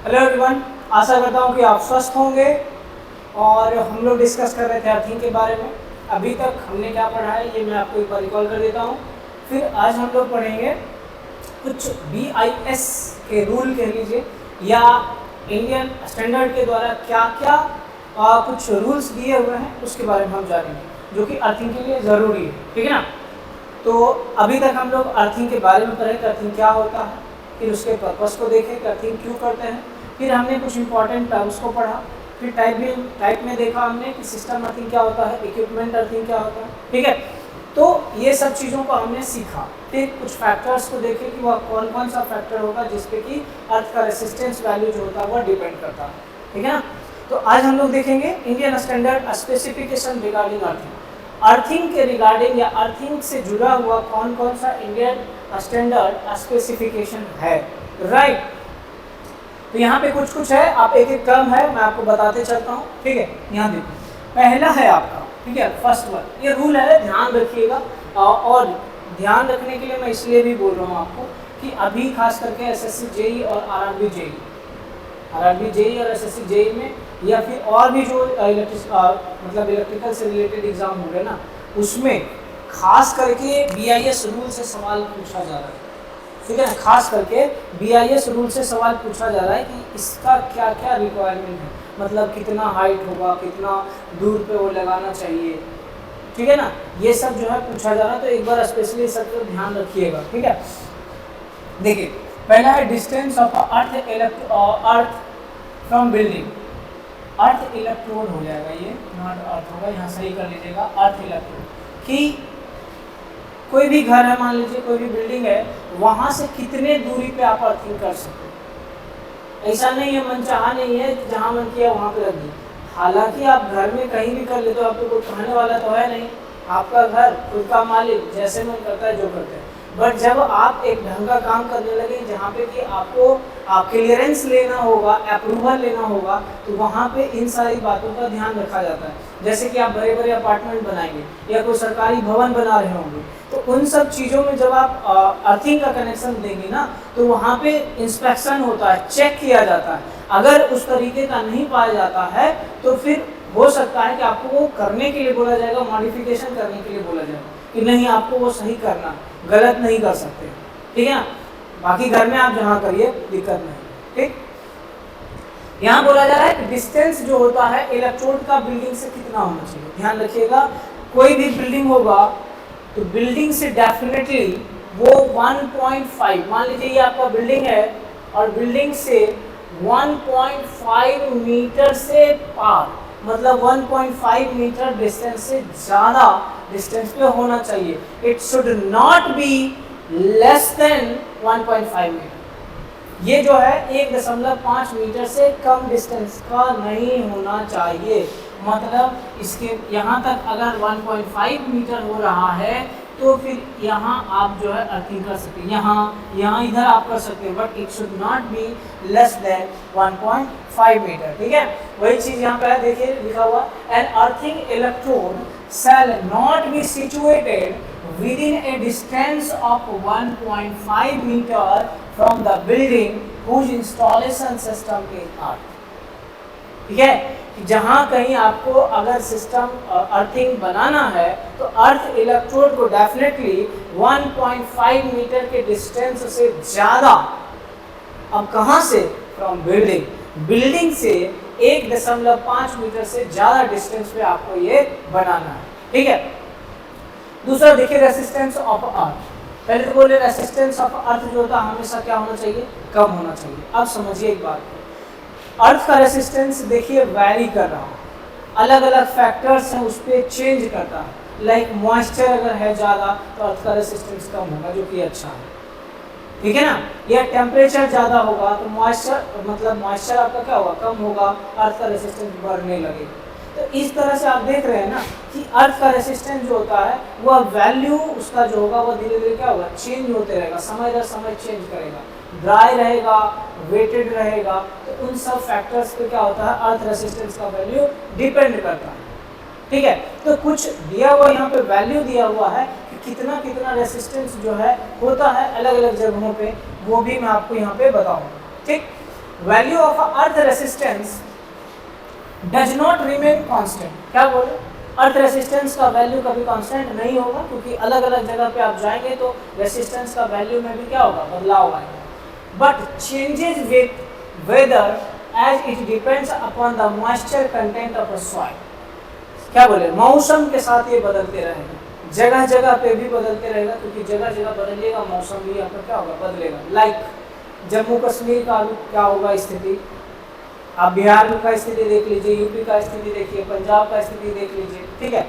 Hello everyone, आशा करता हूँ कि आप स्वस्थ होंगे। और हम लोग डिस्कस कर रहे थे अर्थिंग के बारे में। अभी तक हमने क्या पढ़ा है ये मैं आपको एक बार रिकॉल कर देता हूँ। फिर आज हम लोग पढ़ेंगे कुछ BIS के रूल कह लीजिए या इंडियन स्टैंडर्ड के द्वारा क्या क्या कुछ रूल्स दिए हुए हैं उसके बारे में हम जानेंगे, जो कि अर्थिंग के लिए ज़रूरी है। ठीक है ना। तो अभी तक हम लोग अर्थिंग के बारे में पढ़े कि अर्थिंग क्या होता है, फिर उसके पर्पस को देखें कि अर्थिंग क्यों करते हैं। फिर हमने कुछ इंपॉर्टेंट टर्म्स को पढ़ा। फिर टाइप में देखा हमने कि सिस्टम अर्थिंग क्या होता है, इक्विपमेंट अर्थिंग क्या होता है। ठीक है, तो ये सब चीज़ों को हमने सीखा। फिर कुछ फैक्टर्स को देखे कि वह कौन कौन सा फैक्टर होगा जिसपे कि अर्थ का रेसिस्टेंस वैल्यू जो होता है वह डिपेंड करता है। ठीक है ना। तो आज हम लोग देखेंगे Indian standard specification regarding earthing. Earthing के रिगार्डिंग या अर्थिंग से जुड़ा हुआ कौन कौन सा इंडियन स्टैंडर्ड स्पेसिफिकेशन है। राइट, तो यहाँ पे कुछ कुछ है, आप एक एक टर्म है मैं आपको बताते चलता हूँ। ठीक है, यहाँ देखो पहला है आपका, ठीक है, फर्स्ट वन। ये रूल है, ध्यान रखिएगा। और ध्यान रखने के लिए मैं इसलिए भी बोल रहा हूँ आपको कि अभी खास करके SSC JEE और RRB JEE और SSC JEE में या फिर और भी जो इलेक्ट्रिकल से रिलेटेड एग्जाम हो रहे ना, उसमें खास करके BIS रूल से सवाल पूछा जा रहा है। ठीक है, खास करके BIS रूल से सवाल पूछा जा रहा है कि इसका क्या क्या रिक्वायरमेंट है, मतलब कितना हाइट होगा, कितना दूर पे वो लगाना चाहिए। ठीक है ना, ये सब जो है पूछा जा रहा है, तो एक बार स्पेशली सब तो ध्यान रखिएगा। ठीक है, देखिए पहला है distance of earth from building. Earth electrode हो जाएगा, ये नॉट अर्थ होगा, यहाँ सही कर लीजिएगा। अर्थ इलेक्ट्रोड कि कोई भी घर है, मान लीजिए कोई भी बिल्डिंग है, वहां से कितने दूरी पे आप अर्थिंग कर सकते हो। ऐसा नहीं है, मनचाहा नहीं है, जहां मन किया वहां पे रख दी। हालांकि आप घर में कहीं भी कर ले तो आपको कोई कहने वाला तो है नहीं, आपका घर खुद का मालिक, जैसे मन करता है जो करते हैं। बट जब आप एक ढंग का काम करने लगे जहाँ पे कि आपको क्लियरेंस लेना होगा, अप्रूवल लेना होगा, तो वहाँ पे इन सारी बातों का ध्यान रखा जाता है। जैसे कि आप बड़े बड़े अपार्टमेंट बनाएंगे या कोई सरकारी भवन बना रहे होंगे, तो उन सब चीज़ों में जब आप अर्थिंग का कनेक्शन देंगे ना, तो वहाँ पे इंस्पेक्शन होता है, चेक किया जाता है। अगर उस तरीके का नहीं पाया जाता है तो फिर हो सकता है कि आपको वो करने के लिए बोला जाएगा, मॉडिफिकेशन करने के लिए बोला जाएगा कि नहीं आपको वो सही करना, गलत नहीं कर सकते। ठीक है ना, बाकी घर में आप जहाँ करिए दिक्कत नहीं। ठीक, यहाँ बोला जा रहा है कि डिस्टेंस जो होता है इलेक्ट्रोड का बिल्डिंग से कितना होना चाहिए। ध्यान रखिएगा, कोई भी बिल्डिंग होगा तो बिल्डिंग से डेफिनेटली वो 1.5, मान लीजिए ये आपका बिल्डिंग है और बिल्डिंग से 1.5 मीटर से पार, मतलब 1.5 मीटर डिस्टेंस से ज़्यादा डिस्टेंस पे होना चाहिए। It should not be less than 1.5 metre. ये जो है 1.5 मीटर से कम डिस्टेंस का नहीं होना चाहिए। मतलब इसके यहाँ तक अगर 1.5 मीटर हो रहा है तो फिर यहाँ आप जो है अर्थिंग कर सकते हैं, यहाँ इधर आप कर सकते हैं, but it should not be less than 1.5 metre. ठीक है, वही चीज़ यहाँ पे देखिए लिखा हुआ, an earthing electrode shall not be situated within a distance of 1.5 meter from the building whose installation system is earth। ठीक है, जहाँ कहीं आपको अगर सिस्टम अर्थिंग बनाना है तो अर्थ इलेक्ट्रोड को डेफिनेटली 1.5 मीटर के डिस्टेंस से ज़्यादा, अब कहाँ से, फ्रॉम बिल्डिंग से 1.5 मीटर से ज़्यादा डिस्टेंस पे आपको ये बनाना है। ठीक है, दूसरा देखिए रेसिस्टेंस ऑफ अर्थ। पहले तो बोले रेसिस्टेंस ऑफ अर्थ जो होता है हमेशा क्या होना चाहिए, कम होना चाहिए। अब समझिए एक बात, अर्थ का रेसिस्टेंस देखिए वैरी कर रहा है, अलग अलग फैक्टर्स हैं उस पर चेंज करता है। लाइक मॉइस्चर अगर है ज़्यादा तो अर्थ का रेसिस्टेंस कम होगा, जो कि अच्छा है। ठीक है ना, या टेम्परेचर ज़्यादा होगा तो मॉइस्चर आपका क्या होगा, कम होगा, अर्थ का रेसिस्टेंस बढ़ने लगेगा। तो इस तरह से आप देख रहे हैं ना कि अर्थ का रेसिस्टेंस जो होता है वह वैल्यू उसका जो होगा वह धीरे धीरे क्या होगा, चेंज होते रहेगा, समय दर समय चेंज करेगा, ड्राई रहेगा, वेटेड रहेगा। तो उन सब फैक्टर्स पे क्या होता है, अर्थ रेसिस्टेंस का वैल्यू डिपेंड करता है। ठीक है, तो कुछ दिया हुआ यहाँ पे वैल्यू दिया हुआ है कि कितना कितना रेसिस्टेंस जो है होता है अलग अलग जगहों पे, वो भी मैं आपको यहाँ पे बताऊंगा। ठीक, value of earth resistance does not remain constant. क्या बोले, अर्थ रेसिस्टेंस का वैल्यू कभी कांस्टेंट नहीं होगा, क्योंकि अलग अलग जगह पे आप जाएंगे तो रेसिस्टेंस का वैल्यू में भी क्या होगा, बदलाव आएगा। But changes with weather as it depends upon the moisture content of the soil. क्या बोले, मौसम के साथ ये बदलते रहेगा, जगह जगह पे भी बदलते रहेगा, क्योंकि जगह जगह बदलेगा मौसम भी आपका क्या होगा, बदलेगा। लाइक जम्मू कश्मीर का क्या होगा स्थिति, आप बिहार का स्थिति देख लीजिए, यूपी का स्थिति देखिए, पंजाब का स्थिति देख लीजिए, ठीक है,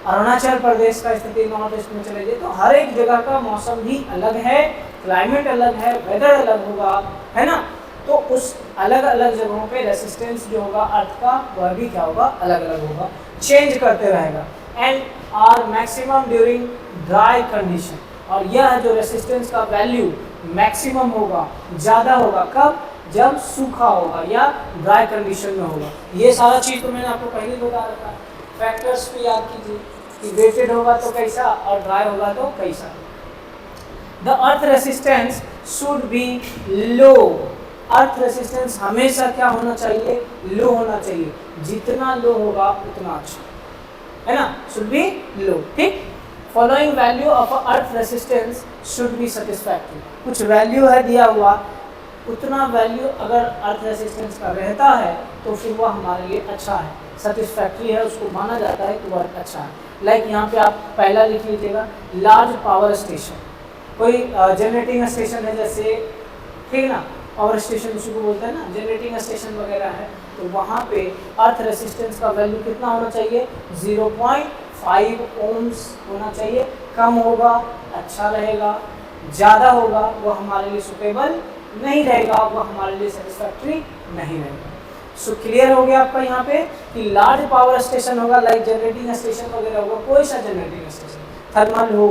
अरुणाचल प्रदेश का स्थिति नॉर्थ ईस्ट में चले जाइए, तो हर एक जगह का मौसम भी अलग है, क्लाइमेट अलग है, वेदर अलग होगा, है ना। तो उस अलग अलग जगहों पे रेसिस्टेंस जो होगा अर्थ का वह भी क्या होगा, अलग अलग होगा, चेंज करते रहेगा। And are maximum during dry condition, और यह जो रेसिस्टेंस का वैल्यू मैक्सिमम होगा, ज़्यादा होगा, कब, जब सूखा होगा या ड्राई कंडीशन में होगा। ये सारा चीज़ तो मैंने आपको पहले बता रखा है। फैक्टर्स भी याद कीजिए कि वेटेड होगा तो कैसा और ड्राई होगा तो कैसा। The earth resistance should be low, earth resistance हमेशा क्या होना चाहिए, लो होना चाहिए, जितना लो होगा उतना अच्छा, है ना, शुड बी लो, ठीक। Following value of earth resistance should be satisfactory, कुछ वैल्यू है दिया हुआ, उतना वैल्यू अगर अर्थ रेसिस्टेंस का रहता है तो फिर वह हमारे लिए अच्छा है, सेटिस्फैक्टरी है, उसको माना जाता है कि वह अच्छा है। लाइक यहाँ पे आप पहला लिख लीजिएगा, लार्ज पावर स्टेशन, कोई जनरेटिंग स्टेशन है जैसे, ठीक है ना, पावर स्टेशन उसी को बोलते हैं ना, जनरेटिंग स्टेशन वगैरह है, तो वहाँ पे अर्थ रेसिस्टेंस का वैल्यू कितना होना चाहिए, 0.5 ओम्स होना चाहिए, कम होगा अच्छा रहेगा, ज़्यादा होगा वो हमारे लिए सुटेबल नहीं रहेगा, वो हमारे लिए सेटिस्फैक्टरी नहीं रहेगा। सो क्लियर हो गया आपका यहाँ पे कि लार्ज पावर स्टेशन होगा, लाइक जनरेटिंग स्टेशन वगैरह होगा, कोई सा जनरेटिंग स्टेशन, थर्मल हो,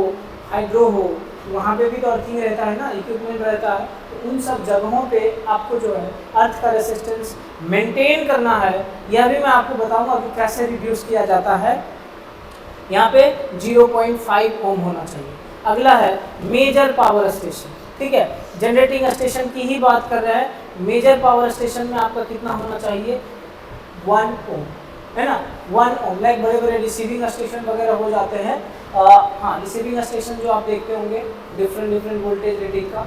हाइड्रो हो, वहाँ पे भी तो अर्थिंग रहता है ना, इक्विपमेंट रहता है, तो उन सब जगहों पे आपको जो है अर्थ का रेसिस्टेंस मेंटेन करना है। यह भी मैं आपको बताऊंगा कि कैसे रिड्यूस किया जाता है। यहाँ पे 0.5 ओम होना चाहिए। अगला है मेजर पावर स्टेशन, ठीक है, जनरेटिंग स्टेशन की ही बात कर रहे हैं, मेजर पावर स्टेशन में आपका कितना होना चाहिए, 1 ओम, है ना, 1 ओम। लाइक बड़े बड़े रिसीविंग स्टेशन वगैरह हो जाते हैं, हाँ, रिसीविंग स्टेशन जो आप देखते होंगे डिफरेंट वोल्टेज रेटिंग का,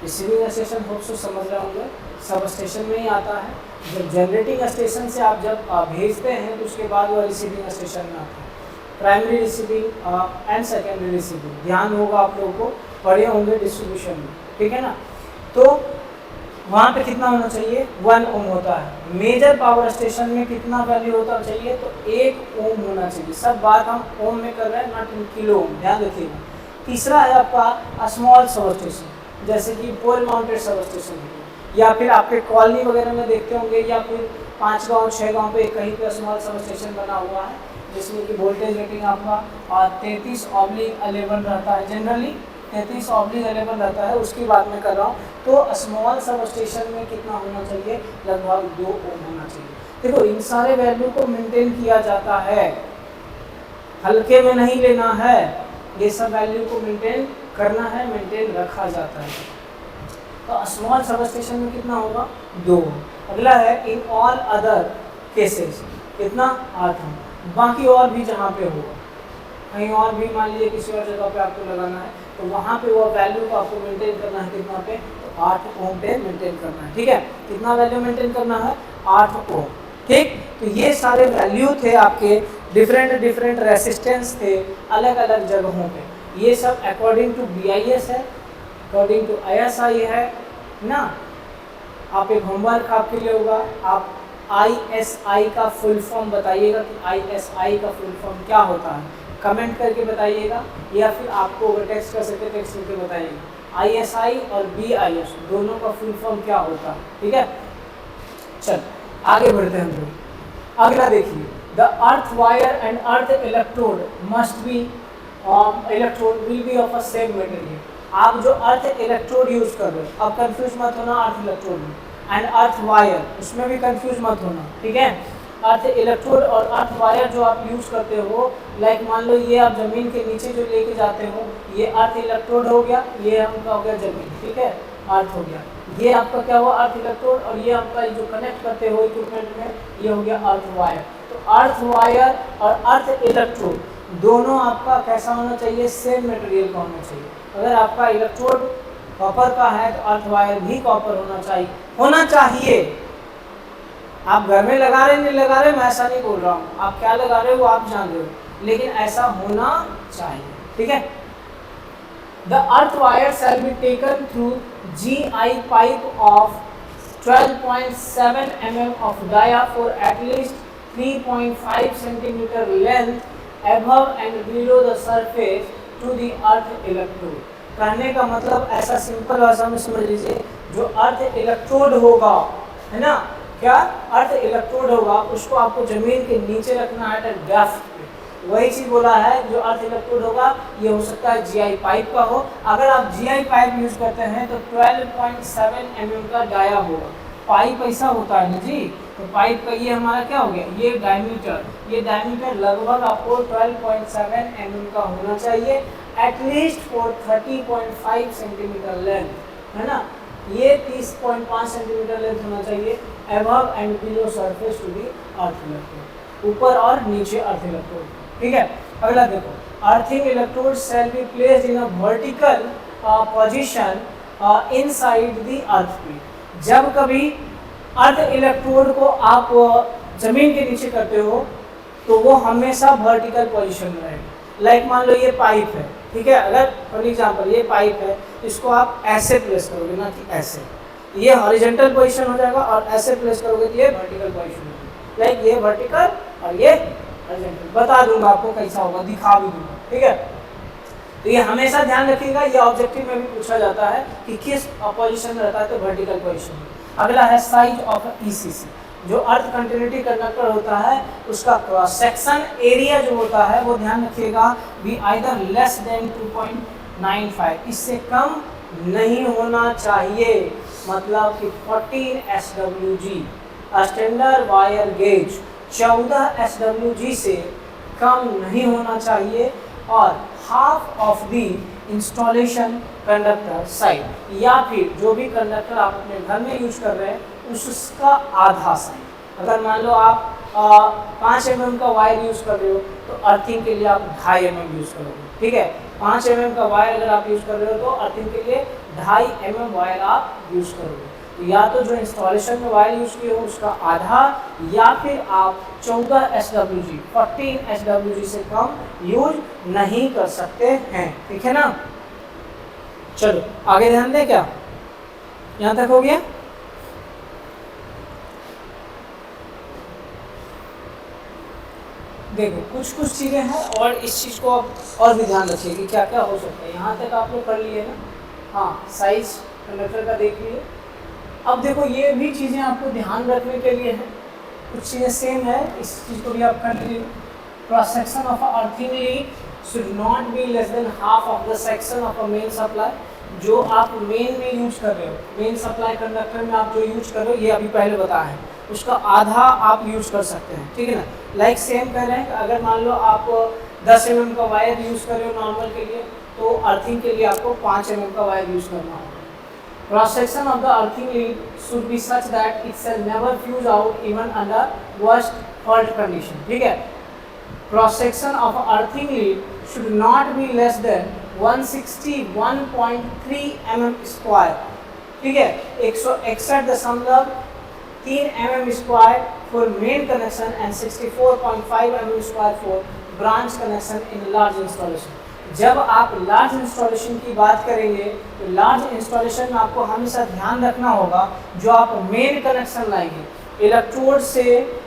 रिसीविंग स्टेशन होप्स समझ रहे होंगे, सब स्टेशन में ही आता है। जब जनरेटिंग स्टेशन से आप जब भेजते हैं तो उसके बाद वह रिसीविंग स्टेशन में आता है, primary receiving end secondary receiving, ध्यान होगा आप लोगों को, पढ़े होंगे डिस्ट्रीब्यूशन में, ठीक है ना। तो वहाँ पे कितना होना चाहिए, 1 ओम होता है। मेजर पावर स्टेशन में कितना वैल्यू होता चाहिए, तो 1 ओम होना चाहिए। सब बात हम ओम में कर रहे हैं, नॉट इन किलो ओम, ध्यान रखिएगा। तीसरा है आपका स्मॉल सब स्टेशन, जैसे कि पोल माउंटेड सब स्टेशन, या फिर आपके कॉलोनी वगैरह में देखते होंगे, या फिर 5 गाँव 6 गाँव पे कहीं पे स्मॉल सब स्टेशन बना हुआ है, जिसमें कि वोल्टेज रेटिंग आपका 33/11 रहता है, जनरली 33/11 रहता है, उसकी बात मैं कर रहा हूँ। तो स्मॉल सब स्टेशन में कितना होना चाहिए, लगभग 2 ओम होना चाहिए। देखो इन सारे वैल्यू को मेंटेन किया जाता है, हल्के में नहीं लेना है, ये सब वैल्यू को मेंटेन करना है, मेंटेन रखा जाता है। तो स्मॉल सब स्टेशन में कितना होगा, 2। अगला है इन ऑल अदर केसेस, कितना, 8 ओम। बाकी और भी जहाँ पे होगा, कहीं और भी मान लीजिए किसी और जगह पे आपको लगाना है, तो वहाँ पे वो वैल्यू को आपको मेंटेन करना है, कितना पे, तो 8 ओम पे मेंटेन करना है, ठीक है। कितना वैल्यू मेंटेन करना है, 8 ओम, ठीक। तो ये सारे वैल्यू थे आपके, डिफरेंट रेसिस्टेंस थे अलग अलग जगहों पे। ये सब अकॉर्डिंग टू BIS है, अकॉर्डिंग टू ISI है ना। आप एक होमवर्क आपके लिए होगा, आप ISI का फुल फॉर्म बताइएगा कि ISI का फुल फॉर्म क्या होता है, कमेंट करके बताइएगा, या फिर आपको अगर टेक्स्ट कर सकते टेक्स्ट करके बताइएगा। ISI और BIS दोनों का फुल फॉर्म क्या होता है, ठीक है। चल आगे बढ़ते हैं हम लोग। अगला देखिए, the earth wire and earth electrode must be, electrode will be of a same material. आप जो अर्थ इलेक्ट्रोड यूज कर रहे हो, अब कंफ्यूज मत होना अर्थ इलेक्ट्रोड में, एंड अर्थ वायर उसमें भी कंफ्यूज मत होना, ठीक है। अर्थ इलेक्ट्रोड और अर्थ वायर जो आप यूज़ करते हो, लाइक मान लो ये आप ज़मीन के नीचे जो लेके जाते हो, ये अर्थ इलेक्ट्रोड हो गया, ये हमका हो गया ज़मीन, ठीक है। अर्थ हो गया। ये आपका क्या हुआ, अर्थ इलेक्ट्रोड, और ये आपका जो कनेक्ट करते हो इक्विपमेंट में, ये हो गया अर्थ वायर। तो अर्थ वायर और अर्थ इलेक्ट्रोड दोनों आपका कैसा होना चाहिए, सेम मटेरियल का होना चाहिए। अगर आपका इलेक्ट्रोड कॉपर का है तो अर्थ वायर भी कॉपर होना चाहिए। आप घर में लगा रहे नहीं लगा रहे, मैं ऐसा नहीं बोल रहा हूँ, आप क्या लगा रहे हो आप जान रहे हो, लेकिन ऐसा होना चाहिए, ठीक है। The earth wire shall be taken through GI pipe of 12.7 mm of dia for at least 3.5 cm length above and below the surface to the earth electrode। कहने का मतलब ऐसा सिंपल भाषा में समझ लीजिए, जो अर्थ इलेक्ट्रोड होगा, है ना, क्या अर्थ इलेक्ट्रोड होगा, उसको आपको जमीन के नीचे रखना है डेप्थ पे। वही चीज बोला है, जो अर्थ इलेक्ट्रोड होगा ये हो सकता है जीआई पाइप का हो। अगर आप जीआई पाइप यूज करते हैं तो 12.7 mm का डाया होगा। पाइप ऐसा होता है ना जी, तो पाइप का ये हमारा क्या हो गया, ये डायमीटर लगभग आपको 12.7 mm का होना चाहिए, एटलीस्ट फॉर 30.5 सेंटीमीटर लेंथ, है ना, ये 30.5 सेंटीमीटर लेंथ होना चाहिए, above and below surface to the earth electrode, ऊपर और नीचे अर्थ इलेक्ट्रोड, ठीक है। अगला देखो, earthing electrode shall be placed in a vertical position inside the earth plate. जब कभी अर्थ इलेक्ट्रोड को आप जमीन के नीचे करते हो तो वो हमेशा वर्टिकल पोजीशन में रहेगा। लाइक मान लो ये पाइप है, ठीक है, अगर फॉर एग्जांपल ये पाइप है, इसको आप ऐसे प्लेस करोगे ना कि ऐसे, ये हॉरिजॉन्टल पोजीशन हो जाएगा, और ऐसे प्लेस करोगे तो ये वर्टिकल पोजीशन होगी। लाइक ये वर्टिकल और ये हॉरिजॉन्टल, बता दूंगा आपको कैसा होगा, दिखा भी दूंगा, ठीक है। तो ये हमेशा ध्यान रखिएगा, ये ऑब्जेक्टिव में भी पूछा जाता है कि किस पोजीशन में रहता है, तो वर्टिकल पोजीशन में। अगला है साइज ऑफ ईसीसी, जो अर्थ कंटिन्यूटी कंडक्टर होता है उसका क्रॉस सेक्शन एरिया जो होता है वो ध्यान रखिएगा बी आइदर लेस देन 2.95, इससे कम नहीं होना चाहिए। मतलब कि 14 SWG standard wire gauge 14 SWG से कम नहीं होना चाहिए, और half of the installation conductor side, या फिर जो भी कंडक्टर आप अपने घर में यूज कर रहे हैं उसका आधा साइड। अगर मान लो आप 5 mm का वायर यूज कर रहे हो तो अर्थिंग के लिए आप 2.5 mm यूज करोगे, ठीक है। 5 mm का वायर अगर आप यूज कर रहे हो तो अर्थिंग के लिए 2.5 mm वायर आप यूज करोगे। तो या तो जो इंस्टॉलेशन में वायर यूज किए हो उसका आधा, या फिर आप 14 SWG 14 SWG से कम यूज नहीं कर सकते हैं, ठीक है ना। चलो आगे ध्यान दें, क्या यहाँ तक हो गया। देखो कुछ चीज़ें हैं, और इस चीज़ को आप और भी ध्यान रखिए कि क्या क्या हो सकता है। यहाँ तक आप लोग कर लिए ना, हाँ, साइज कंडक्टर का देख लिए। अब देखो ये भी चीज़ें आपको ध्यान रखने के लिए हैं, कुछ चीज़ें सेम है, इस चीज़ को भी आप कर लीजिए। Cross section of a earthing lead should not be less than half of the section of a main supply. जो आप मेन में यूज कर रहे हो, मेन सप्लाई कंडक्टर में आप जो यूज कर रहे हो, ये अभी पहले बताया है, उसका आधा आप यूज कर सकते हैं, ठीक है ना। लाइक सेम कह रहे हैं कि अगर मान लो आप 10 mm का वायर यूज कर रहे हो नॉर्मल के लिए, तो अर्थिंग के लिए आपको 5 mm का वायर यूज करना होगा। Cross section of the earthing lead should be such that it shall never fuse out even under worst fault condition, ठीक है। Cross section of earthing lead should not be less then 161.3 mm square, ठीक है, 161.3 mm square for main connection and 64.5 mm square for branch connection in large installation. जब आप large installation की बात करेंगे तो लार्ज इंस्टॉलेशन में आपको हमेशा ध्यान रखना होगा, जो आप मेन कनेक्शन लाएंगे इलेक्ट्रोड से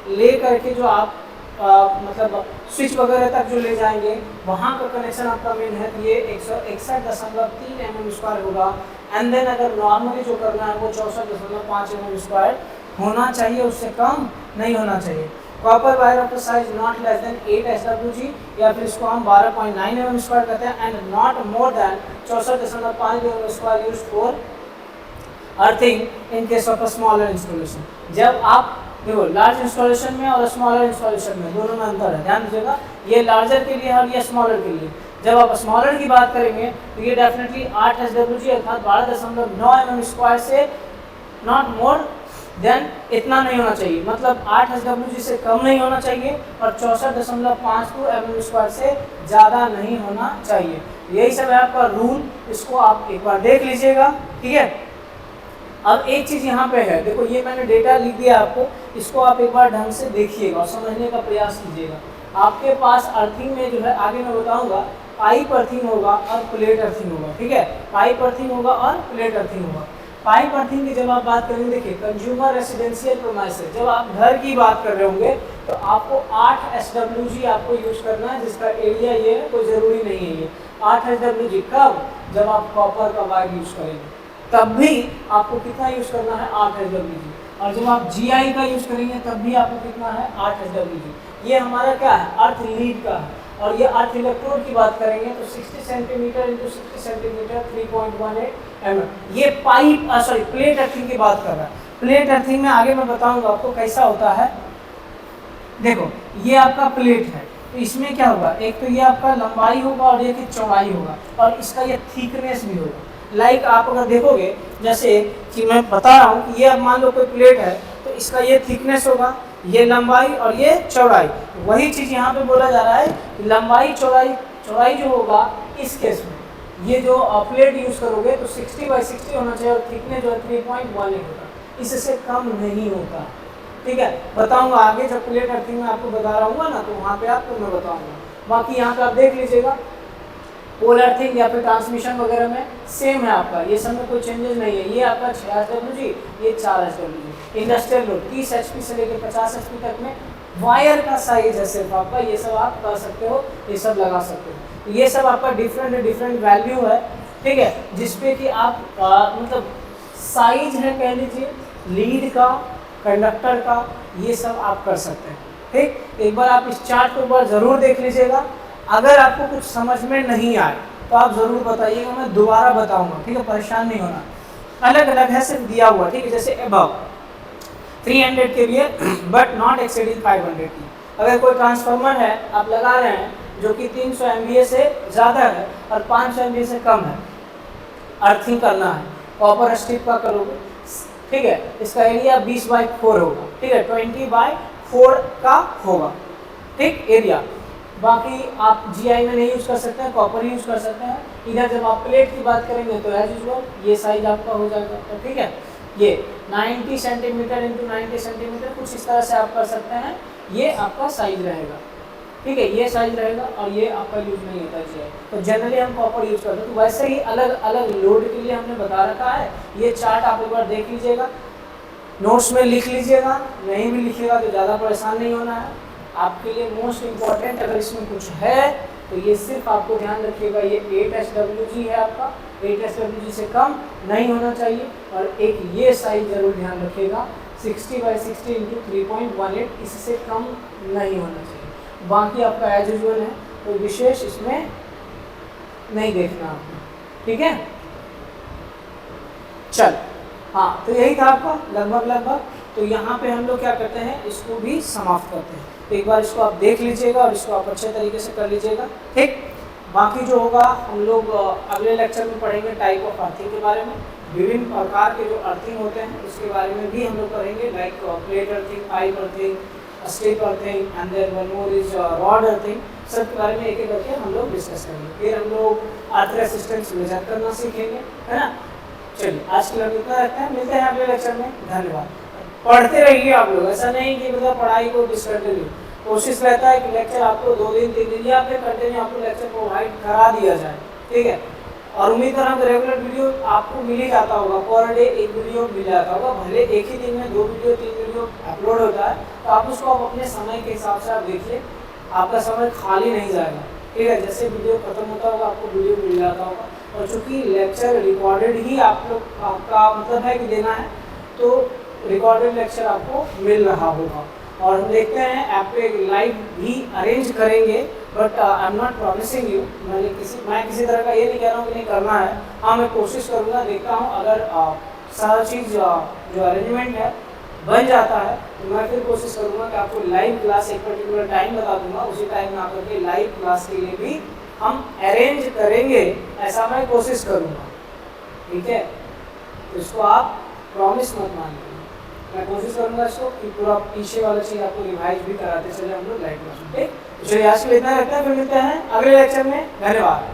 ले करके जो आप मतलब स्विच वगैरह तक जो ले जाएंगे, वहाँ का कनेक्शन आपका मेन है, ये 161.3 mm स्क्वायर होगा। एंड देन अगर नॉर्मली जो करना है वो 64.5 mm स्क्वायर होना चाहिए, उससे कम नहीं होना चाहिए। Copper wire of the size not less than 8 SWG, या फिर इसको हम 12.9 mm स्क्वायर कहते हैं, and not more than 64.5 mm square used for earthing in case of a smaller installation. जब आप देखो लार्ज इंस्टॉलेशन में और स्मॉलर इंस्टॉलेशन में दोनों में अंतर है, ध्यान दीजिएगा, ये लार्जर के लिए है और ये स्मॉलर के लिए। जब आप स्मॉलर की बात करेंगे तो ये डेफिनेटली 8 SWG अर्थात 12.9 mm² से नॉट मोर देन इतना नहीं होना चाहिए, मतलब 8 SWG से कम नहीं होना चाहिए और 64.52 mm² से ज़्यादा नहीं होना चाहिए। यही सब है आपका रूल, इसको आप एक बार देख लीजिएगा, ठीक है। अब एक चीज़ यहाँ पे है, देखो ये मैंने डेटा लिख दिया आपको, इसको आप एक बार ढंग से देखिएगा और समझने का प्रयास कीजिएगा। आपके पास अर्थिंग में जो है आगे मैं बताऊंगा, पाइप अर्थिंग होगा और प्लेट अर्थिंग होगा, ठीक है। पाइप अर्थिंग होगा और प्लेट अर्थिंग होगा। पाइप अर्थिंग की जब आप बात करेंगे, देखिए कंज्यूमर रेसिडेंशियल प्रीमाइसेस, जब आप घर की बात कर रहे होंगे तो आपको 8 SWG आपको यूज करना है, जिसका एरिया ये है, कोई ज़रूरी नहीं है ये 8 SWG। कब? जब आप कॉपर का वायर यूज करेंगे तब भी आपको कितना यूज करना है, 8 SWG। और जब आप GI का यूज करेंगे तब भी आपको कितना है, 8 SWG। ये हमारा क्या है, अर्थ लीड का है। और ये अर्थ इलेक्ट्रोड की बात करेंगे तो 60 सेंटीमीटर इंटू 60 सेंटीमीटर 3.18 mm। ये पाइप सॉरी प्लेट अर्थिंग की बात कर रहा है। प्लेट अर्थिंग में आगे मैं बताऊंगा आपको कैसा होता है। देखो ये आपका प्लेट है, तो इसमें क्या होगा, एक तो ये आपका लंबाई होगा और एक चौड़ाई होगा और इसका ये थिकनेस भी होगा। लाइक आप अगर देखोगे जैसे कि मैं बता रहा हूँ कि ये अब मान लो कोई प्लेट है तो इसका ये थिकनेस होगा, ये लंबाई और ये चौड़ाई। वही चीज़ यहाँ पे बोला जा रहा है कि लंबाई चौड़ाई जो होगा इस केस में ये जो प्लेट यूज़ करोगे तो 60/60 होना चाहिए और थिकनेस जो है 3.18 होगा, इससे कम नहीं होता, ठीक है। बताऊंगा आगे जब प्लेट अर्थिंग में आपको बता रहा हूँ ना, तो वहाँ पे आपको मैं बताऊंगा। बाकी यहाँ पे आप देख लीजिएगा, पोल अर्थिंग या फिर ट्रांसमिशन वगैरह में सेम है आपका, ये सब में कोई चेंजेस नहीं है। ये आपका 6 SWG, ये 4 SWG। इंडस्ट्रियल लोड 30 HP से लेकर 50 HP तक में वायर का साइज है सिर्फ आपका, ये सब आप कर सकते हो, ये सब लगा सकते हो। ये सब आपका डिफरेंट वैल्यू है, ठीक है, जिसपे कि आप मतलब साइज है कह लीजिए लीड का, कंडक्टर का, ये सब आप कर सकते हैं, ठीक। एक बार आप इस चार्ट को एक बार ज़रूर देख लीजिएगा। अगर आपको कुछ समझ में नहीं आए तो आप ज़रूर बताइएगा, मैं दोबारा बताऊंगा, ठीक है, परेशान नहीं होना। अलग अलग है, सिर्फ दिया हुआ, ठीक है। जैसे above 300 kVA but not exceeding 500 की। अगर कोई ट्रांसफार्मर है आप लगा रहे हैं जो कि 300 MVA से ज़्यादा है और 500 MVA से कम है, अर्थिंग करना है, कॉपर स्ट्रिप का करोगे, ठीक है। इसका एरिया 20/4 होगा, ठीक है, 20/4 का होगा, ठीक, एरिया। बाकी आप GI में नहीं यूज़ कर सकते हैं, कॉपर यूज़ कर सकते हैं। इधर जब आप प्लेट की बात करेंगे तो एज यूजुअल ये साइज आपका हो जाएगा, तो ठीक है। ये 90 सेंटीमीटर इंटू 90 सेंटीमीटर कुछ इस तरह से आप कर सकते हैं, ये आपका साइज रहेगा, ठीक है, ये साइज रहेगा और ये आपका यूज नहीं होता GI। तो जनरली हम कॉपर यूज़ करते हैं। तो वैसे ही अलग अलग लोड के लिए हमने बता रखा है। ये चार्ट आप एक बार देख लीजिएगा, नोट्स में लिख लीजिएगा, नहीं भी लिखिएगा तो ज़्यादा परेशान नहीं होना है। आपके लिए मोस्ट इम्पॉर्टेंट अगर इसमें कुछ है तो ये सिर्फ आपको ध्यान रखिएगा, ये 8 SWG है आपका, 8 SWG से कम नहीं होना चाहिए। और एक ये साइज जरूर ध्यान रखिएगा 60/60 इंटू 3.18, इससे कम नहीं होना चाहिए। बाकी आपका एज यूजुअल है, तो विशेष इसमें नहीं देखना आपको, ठीक है। चल हाँ, तो यही था आपका लगभग। तो यहाँ पे हम लोग क्या करते हैं, इसको भी समाप्त करते हैं। तो एक बार इसको आप देख लीजिएगा और इसको आप अच्छे तरीके से कर लीजिएगा, ठीक। बाकी जो होगा हम लोग अगले लेक्चर में पढ़ेंगे टाइप ऑफ अर्थिंग के बारे में, विभिन्न प्रकार के जो अर्थिंग होते हैं उसके बारे में भी हम लोग करेंगे, like plate earthing, pipe earthing, strip earthing and then one more is rod earthing. सब के बारे में एक एक करके हम लोग डिस्कस करेंगे। फिर हम लोग अर्थ रेसिस्टेंस मेजर करना सीखेंगे, है ना। चलिए आज के लिए इतना रखते हैं, मिलते हैं अगले लेक्चर में। धन्यवाद। पढ़ते रहिए आप लोग, ऐसा नहीं कि मतलब पढ़ाई को डिसकंटिन्यू, कोशिश रहता है कि लेक्चर आपको 2 दिन 3 दिन या फिर कंटिन्यू आपको लेक्चर प्रोवाइड करा दिया जाए, ठीक है। और उम्मीद कर रहा हूँ रेगुलर वीडियो आपको मिल ही जाता होगा, पर डे एक वीडियो मिल जाता होगा, भले एक ही दिन में 2 वीडियो 3 वीडियो अपलोड होता है, तो आप उसको आप अपने समय के हिसाब से आप देखिए, आपका समय खाली नहीं जाएगा, ठीक है। जैसे वीडियो खत्म होता होगा आपको वीडियो मिल जाता होगा। और चूँकि लेक्चर रिकॉर्डेड ही आप लोग आपका मतलब है कि देना है, तो रिकॉर्डेड लेक्चर आपको मिल रहा होगा। और हम देखते हैं ऐप पे लाइव भी अरेंज करेंगे, but I am not promising you, मैं किसी तरह का ये नहीं कह रहा हूँ कि नहीं करना है। हाँ, मैं कोशिश करूँगा, देखता हूँ अगर सारा चीज़ जो अरेंजमेंट है बन जाता है तो मैं फिर कोशिश करूँगा कि आपको लाइव क्लास एक पर्टिकुलर टाइम बता दूंगा, उसी टाइम में आकर के लाइव क्लास के लिए भी हम अरेंज करेंगे, ऐसा मैं कोशिश करूँगा, ठीक है। तो इसको आप प्रॉमिस मत मानिए, मैं कोशिश करूँगा इसको कि पूरा पीछे वाला चीज़ आपको रिवाइज भी कराते चले हम लोग लाइव क्लास में, ठीक। तो चलिए आज के लिए इतना रखते हैं, फिर मिलते हैं अगले लेक्चर में। धन्यवाद।